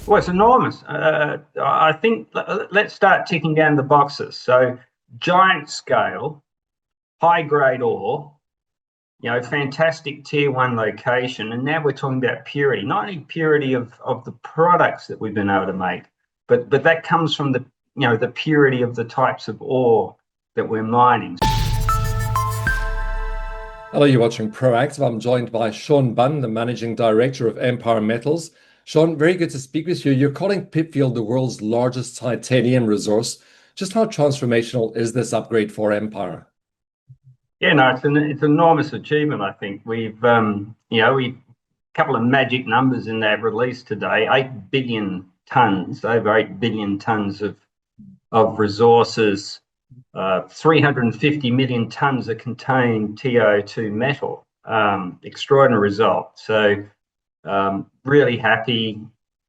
Well, it's enormous. I think let's start ticking down the boxes. So, giant scale, high grade ore, fantastic tier 1 location. And now we're talking about purity, not only purity of the products that we've been able to make, but that comes from the purity of the types of ore that we're mining. Hello, you're watching Proactive. I'm joined by Shaun Bunn, the Managing Director of Empire Metals. Shaun, very good to speak with you. You're calling Pitfield the world's largest titanium resource. Just how transformational is this upgrade for Empire? Yeah, no, it's an enormous achievement. I think we've we couple of magic numbers in that release today: 8 billion tons, over 8 billion tons of resources. 350 million tons of contained TiO₂ metal. Extraordinary result. So really happy.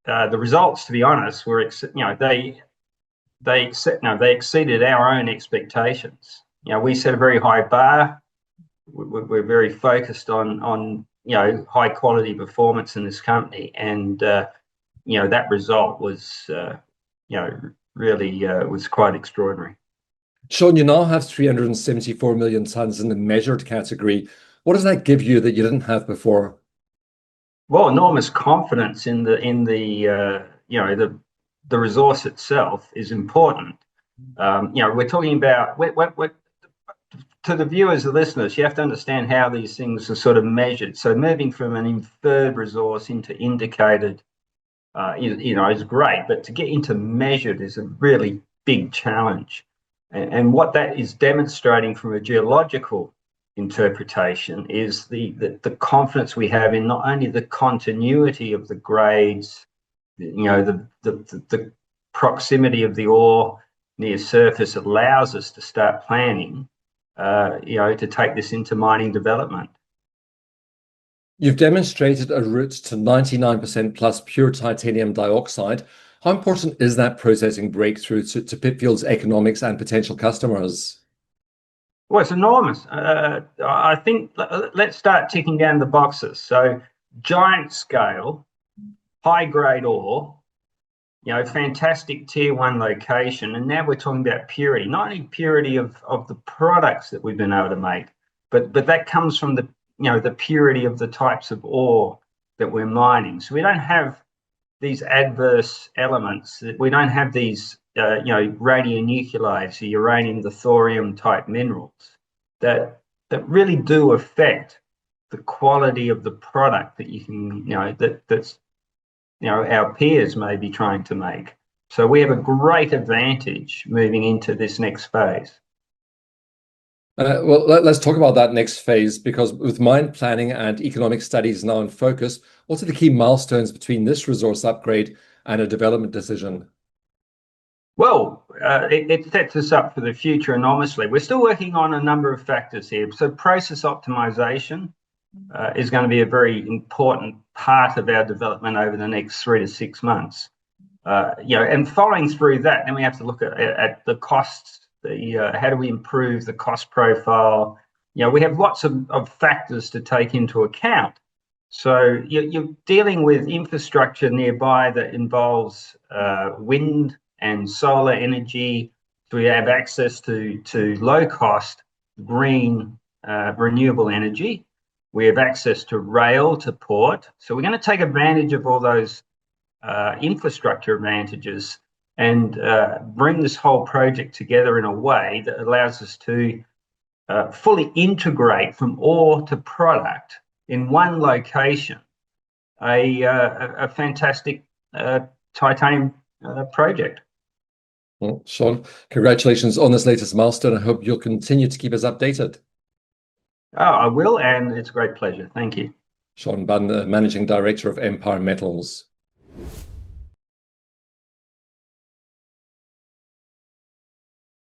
The results, to be honest, were they exceeded our own expectations. We set a very high bar. We're very focused on high quality performance in this company, and that result was really was quite extraordinary. Shaun, you now have 374 million tons in the measured category. What does that give you that you didn't have before? Well, enormous confidence in the resource itself is important. We're talking about to the viewers and listeners, you have to understand how these things are sort of measured. So moving from an inferred resource into indicated, is great, but to get into measured is a really big challenge. And what that is demonstrating from a geological interpretation is the confidence we have in not only the continuity of the grades, the proximity of the ore near surface allows us to start planning, to take this into mining development. You've demonstrated a route to 99% plus pure titanium dioxide. How important is that processing breakthrough to Pitfield's economics and potential customers? Well, it's enormous. I think let's start ticking down the boxes. So, giant scale, high grade ore, fantastic tier 1 location. And now we're talking about purity, not only purity of the products that we've been able to make, but that comes from the purity of the types of ore that we're mining. So we don't have these adverse elements. We don't have these, radionuclides, the uranium, the thorium type minerals that really do affect the quality of the product that you can, that's our peers may be trying to make. So we have a great advantage moving into this next phase. Well, let's talk about that next phase, because with mine planning and economic studies now in focus, what are the key milestones between this resource upgrade and a development decision? Well, it sets us up for the future enormously. We're still working on a number of factors here. So process optimization is going to be a very important part of our development over the next 3 to 6 months. And following through that, then we have to look at the costs. How do we improve the cost profile? We have lots of factors to take into account. So you're dealing with infrastructure nearby that involves wind and solar energy. So we have access to low cost, green, renewable energy. We have access to rail, to port. So we're going to take advantage of all those infrastructure advantages and bring this whole project together in a way that allows us to fully integrate from ore to product in one location, a fantastic titanium project. Well, Shaun, congratulations on this latest milestone. I hope you'll continue to keep us updated. Oh, I will, and it's a great pleasure. Thank you. Shaun Bunn, the Managing Director of Empire Metals.